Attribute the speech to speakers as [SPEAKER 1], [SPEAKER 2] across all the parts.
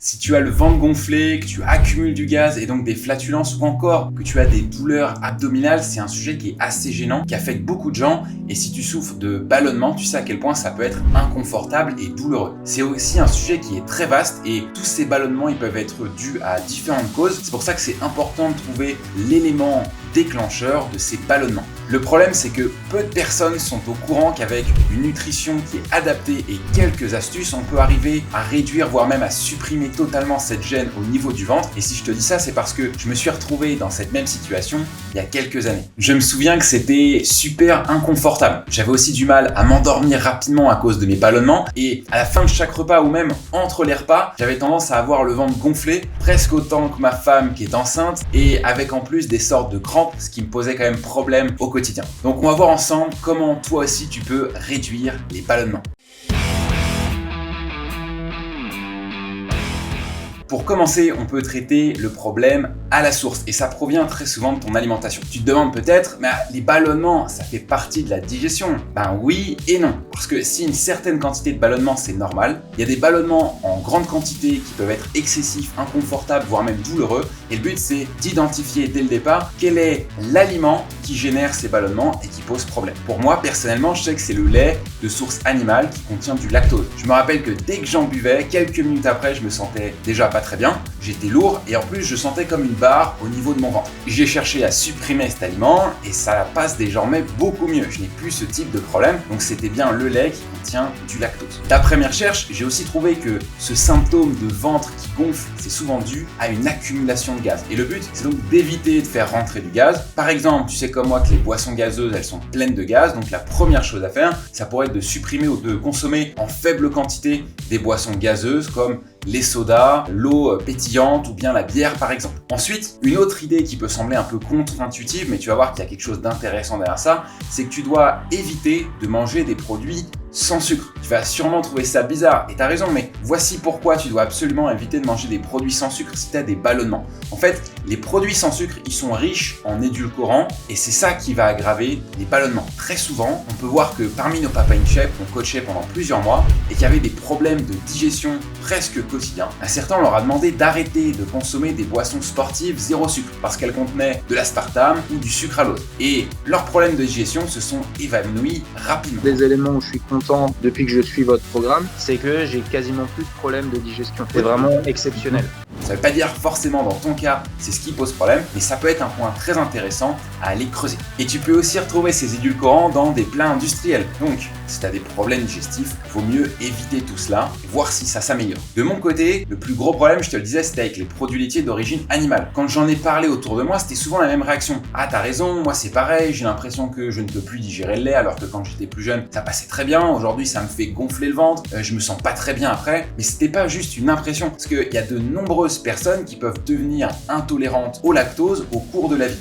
[SPEAKER 1] Si tu as le ventre gonflé, que tu accumules du gaz et donc des flatulences ou encore que tu as des douleurs abdominales, c'est un sujet qui est assez gênant, qui affecte beaucoup de gens. Et si tu souffres de ballonnement, tu sais à quel point ça peut être inconfortable et douloureux. C'est aussi un sujet qui est très vaste et tous ces ballonnements, ils peuvent être dus à différentes causes. C'est pour ça que c'est important de trouver l'élément déclencheur de ces ballonnements. Le problème, c'est que peu de personnes sont au courant qu'avec une nutrition qui est adaptée et quelques astuces, on peut arriver à réduire, voire même à supprimer totalement cette gêne au niveau du ventre. Et si je te dis ça, c'est parce que je me suis retrouvé dans cette même situation il y a quelques années. Je me souviens que c'était super inconfortable. J'avais aussi du mal à m'endormir rapidement à cause de mes ballonnements. Et à la fin de chaque repas ou même entre les repas, j'avais tendance à avoir le ventre gonflé, presque autant que ma femme qui est enceinte, et avec en plus des sortes de crampes, ce qui me posait quand même problème au quotidien. Donc on va voir ensemble comment toi aussi tu peux réduire les ballonnements. Pour commencer, on peut traiter le problème à la source et ça provient très souvent de ton alimentation. Tu te demandes peut-être, mais les ballonnements, ça fait partie de la digestion? Ben oui et non, parce que si une certaine quantité de ballonnements c'est normal, il y a des ballonnements en grande quantité qui peuvent être excessifs, inconfortables, voire même douloureux. Et le but c'est d'identifier dès le départ quel est l'aliment qui génère ces ballonnements et qui pose problème. Pour moi, personnellement, je sais que c'est le lait de source animale qui contient du lactose. Je me rappelle que dès que j'en buvais, quelques minutes après, je me sentais déjà pas très bien, j'étais lourd et en plus je sentais comme une barre au niveau de mon ventre. J'ai cherché à supprimer cet aliment et ça passe désormais beaucoup mieux. Je n'ai plus ce type de problème, donc c'était bien le lait qui contient du lactose. D'après mes recherches, j'ai aussi trouvé que ce symptôme de ventre qui gonfle, c'est souvent dû à une accumulation de gaz. Et le but, c'est donc d'éviter de faire rentrer du gaz. Par exemple, tu sais comme moi que les boissons gazeuses, elles sont pleines de gaz, donc la première chose à faire, ça pourrait être de supprimer ou de consommer en faible quantité des boissons gazeuses comme les sodas, l'eau pétillante ou bien la bière par exemple. Ensuite, une autre idée qui peut sembler un peu contre-intuitive, mais tu vas voir qu'il y a quelque chose d'intéressant derrière ça, c'est que tu dois éviter de manger des produits sans sucre. Tu vas sûrement trouver ça bizarre et t'as raison, mais voici pourquoi tu dois absolument éviter de manger des produits sans sucre si tu as des ballonnements. En fait, les produits sans sucre, ils sont riches en édulcorants et c'est ça qui va aggraver les ballonnements. Très souvent, on peut voir que parmi nos Papa in Shape qu'on coachait pendant plusieurs mois et qu'il y avait des problèmes de digestion presque quotidiens, à certains on leur a demandé d'arrêter de consommer des boissons sportives zéro sucre parce qu'elles contenaient de l'aspartame ou du sucralose. Et leurs problèmes de digestion se sont évanouis rapidement.
[SPEAKER 2] Des éléments où je suis content depuis que je suis votre programme, c'est que j'ai quasiment plus de problèmes de digestion. C'est vraiment exceptionnel.
[SPEAKER 1] Ça ne veut pas dire forcément dans ton cas c'est ce qui pose problème, mais ça peut être un point très intéressant à aller creuser. Et tu peux aussi retrouver ces édulcorants dans des plats industriels. Donc, si tu as des problèmes digestifs, il vaut mieux éviter tout cela et voir si ça s'améliore. De mon côté, le plus gros problème, je te le disais, c'était avec les produits laitiers d'origine animale. Quand j'en ai parlé autour de moi, c'était souvent la même réaction. Ah, t'as raison, moi c'est pareil, j'ai l'impression que je ne peux plus digérer le lait alors que quand j'étais plus jeune, ça passait très bien. Aujourd'hui, ça me fait gonfler le ventre, je me sens pas très bien après. Mais c'était pas juste une impression, parce qu'il y a de nombreuses personnes qui peuvent devenir intolérantes au lactose au cours de la vie.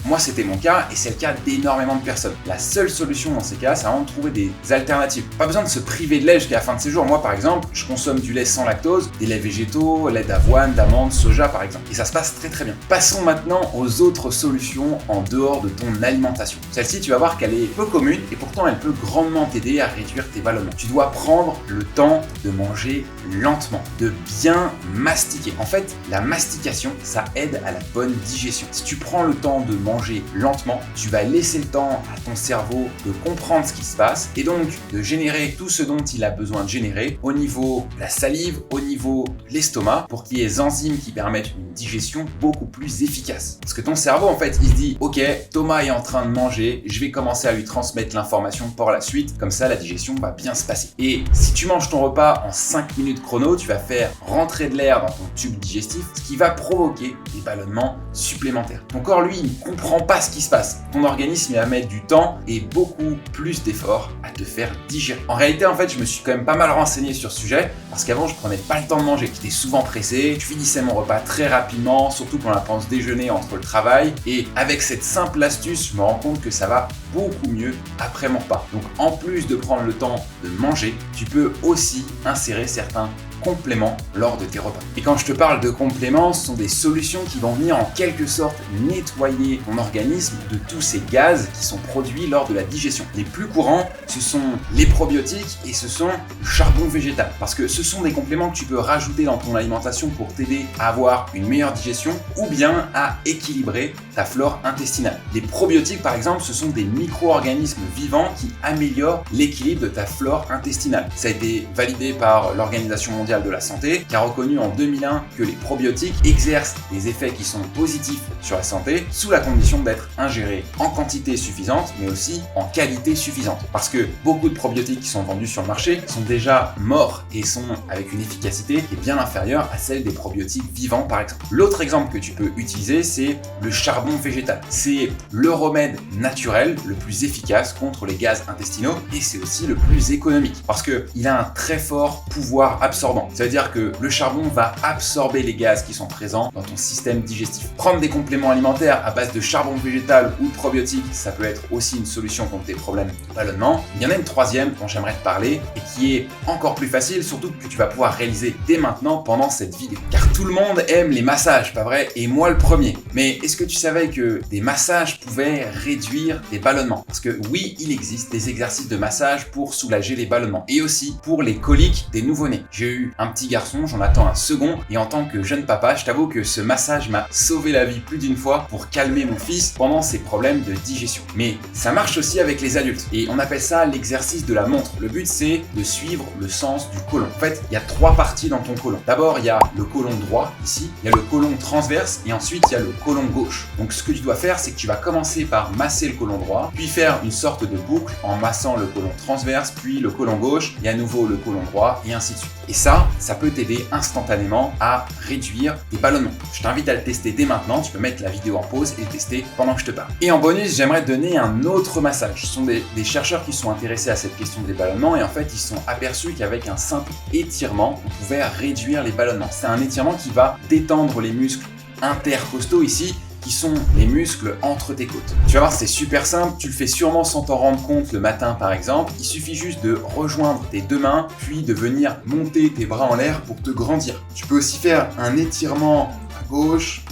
[SPEAKER 1] Moi, c'était mon cas et c'est le cas d'énormément de personnes. La seule solution dans ces cas, c'est vraiment de trouver des alternatives. Pas besoin de se priver de lait jusqu'à la fin de ses jours. Moi, par exemple, je consomme du lait sans lactose, des laits végétaux, lait d'avoine, d'amande, soja, par exemple. Et ça se passe très très bien. Passons maintenant aux autres solutions en dehors de ton alimentation. Celle-ci, tu vas voir qu'elle est peu commune et pourtant elle peut grandement t'aider à réduire tes ballonnements. Tu dois prendre le temps de manger lentement, de bien mastiquer. En fait, la mastication, ça aide à la bonne digestion. Si tu prends le temps de manger lentement, tu vas laisser le temps à ton cerveau de comprendre ce qui se passe et donc de générer tout ce dont il a besoin de générer au niveau de la salive, au niveau de l'estomac pour qu'il y ait des enzymes qui permettent une digestion beaucoup plus efficace. Parce que ton cerveau, en fait, il se dit « Ok, Thomas est en train de manger, je vais commencer à lui transmettre l'information par la suite, comme ça la digestion va bien se passer. » Et si tu manges ton repas en 5 minutes chrono, tu vas faire rentrer de l'air dans ton tube digestif, ce qui va provoquer des ballonnements supplémentaires. Ton corps, lui, il ne comprend pas ce qui se passe. Ton organisme, il va mettre du temps et beaucoup plus d'efforts à te faire digérer. En réalité, en fait, je me suis quand même pas mal renseigné sur ce sujet parce qu'avant, je prenais pas le temps de manger. J'étais souvent pressé, je finissais mon repas très rapidement, surtout pendant la pause déjeuner entre le travail. Et avec cette simple astuce, je me rends compte que ça va beaucoup mieux après mon repas. Donc, en plus de prendre le temps de manger, tu peux aussi insérer certains compléments lors de tes repas. Et quand je te parle de compléments, ce sont des solutions qui vont venir en quelque sorte nettoyer ton organisme de tous ces gaz qui sont produits lors de la digestion. Les plus courants, ce sont les probiotiques et ce sont le charbon végétal. Parce que ce sont des compléments que tu peux rajouter dans ton alimentation pour t'aider à avoir une meilleure digestion ou bien à équilibrer ta flore intestinale. Les probiotiques, par exemple, ce sont des micro-organismes vivants qui améliorent l'équilibre de ta flore intestinale. Ça a été validé par l'Organisation mondiale de la santé qui a reconnu en 2001 que les probiotiques exercent des effets qui sont positifs sur la santé sous la condition d'être ingérés en quantité suffisante mais aussi en qualité suffisante. Parce que beaucoup de probiotiques qui sont vendus sur le marché sont déjà morts et sont avec une efficacité qui est bien inférieure à celle des probiotiques vivants par exemple. L'autre exemple que tu peux utiliser, c'est le charbon végétal. C'est le remède naturel le plus efficace contre les gaz intestinaux et c'est aussi le plus économique parce qu'il a un très fort pouvoir absorbant. Ça veut dire que le charbon va absorber les gaz qui sont présents dans ton système digestif. Prendre des compléments alimentaires à base de charbon végétal ou de probiotiques, ça peut être aussi une solution contre tes problèmes de ballonnement. Il y en a une troisième dont j'aimerais te parler et qui est encore plus facile, surtout que tu vas pouvoir réaliser dès maintenant pendant cette vidéo. Car tout le monde aime les massages, pas vrai? Et moi le premier. Mais est-ce que tu savais que des massages pouvaient réduire les ballonnements? Parce que oui, il existe des exercices de massage pour soulager les ballonnements et aussi pour les coliques des nouveau-nés. J'ai eu un petit garçon, j'en attends un second et en tant que jeune papa, je t'avoue que ce massage m'a sauvé la vie plus d'une fois pour calmer mon fils pendant ses problèmes de digestion. Mais ça marche aussi avec les adultes et on appelle ça l'exercice de la montre. Le but c'est de suivre le sens du côlon. En fait, il y a trois parties dans ton côlon. D'abord, il y a le côlon droit ici, il y a le côlon transverse et ensuite il y a le côlon gauche. Donc ce que tu dois faire, c'est que tu vas commencer par masser le côlon droit, puis faire une sorte de boucle en massant le côlon transverse, puis le côlon gauche et à nouveau le côlon droit et ainsi de suite. Et ça peut t'aider instantanément à réduire tes ballonnements. Je t'invite à le tester dès maintenant, tu peux mettre la vidéo en pause et le tester pendant que je te parle. Et en bonus, j'aimerais te donner un autre massage. Ce sont des chercheurs qui sont intéressés à cette question des ballonnements et en fait, ils se sont aperçus qu'avec un simple étirement, on pouvait réduire les ballonnements. C'est un étirement qui va détendre les muscles intercostaux ici, qui sont les muscles entre tes côtes. Tu vas voir, c'est super simple, tu le fais sûrement sans t'en rendre compte le matin par exemple. Il suffit juste de rejoindre tes deux mains, puis de venir monter tes bras en l'air pour te grandir. Tu peux aussi faire un étirement à gauche,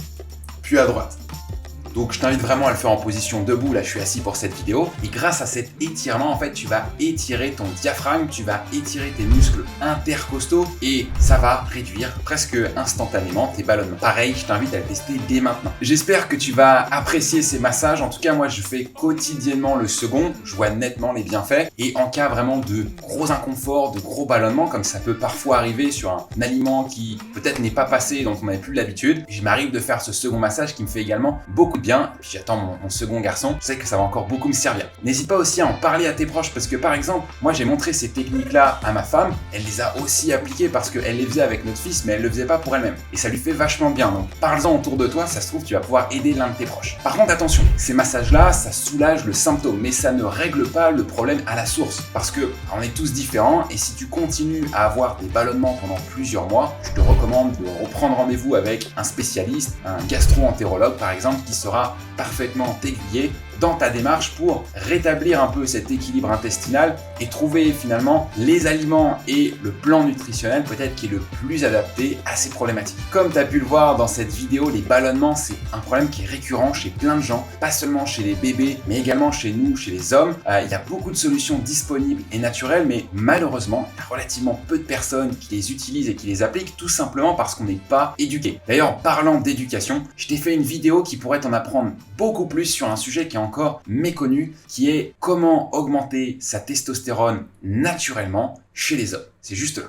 [SPEAKER 1] puis à droite. Donc je t'invite vraiment à le faire en position debout, là je suis assis pour cette vidéo. Et grâce à cet étirement, en fait, tu vas étirer ton diaphragme, tu vas étirer tes muscles intercostaux et ça va réduire presque instantanément tes ballonnements. Pareil, je t'invite à le tester dès maintenant. J'espère que tu vas apprécier ces massages. En tout cas, moi je fais quotidiennement le second, je vois nettement les bienfaits. Et en cas vraiment de gros inconfort, de gros ballonnements, comme ça peut parfois arriver sur un aliment qui peut-être n'est pas passé, dont on n'avait plus l'habitude, il m'arrive de faire ce second massage qui me fait également beaucoup bien, et puis j'attends mon second garçon, je sais que ça va encore beaucoup me servir. N'hésite pas aussi à en parler à tes proches parce que par exemple, moi j'ai montré ces techniques-là à ma femme, elle les a aussi appliquées parce qu'elle les faisait avec notre fils, mais elle le faisait pas pour elle-même. Et ça lui fait vachement bien, donc parle-en autour de toi, ça se trouve tu vas pouvoir aider l'un de tes proches. Par contre attention, ces massages-là, ça soulage le symptôme, mais ça ne règle pas le problème à la source, parce que on est tous différents, et si tu continues à avoir des ballonnements pendant plusieurs mois, je te recommande de reprendre rendez-vous avec un spécialiste, un gastro-entérologue par exemple, qui sera parfaitement aiguillé dans ta démarche pour rétablir un peu cet équilibre intestinal et trouver finalement les aliments et le plan nutritionnel peut-être qui est le plus adapté à ces problématiques. Comme tu as pu le voir dans cette vidéo, les ballonnements c'est un problème qui est récurrent chez plein de gens, pas seulement chez les bébés mais également chez nous, chez les hommes. Il y a beaucoup de solutions disponibles et naturelles, mais malheureusement il y a relativement peu de personnes qui les utilisent et qui les appliquent tout simplement parce qu'on n'est pas éduqué. D'ailleurs, en parlant d'éducation, je t'ai fait une vidéo qui pourrait t'en apprendre beaucoup plus sur un sujet qui est encore méconnu, qui est comment augmenter sa testostérone naturellement chez les hommes. C'est juste là.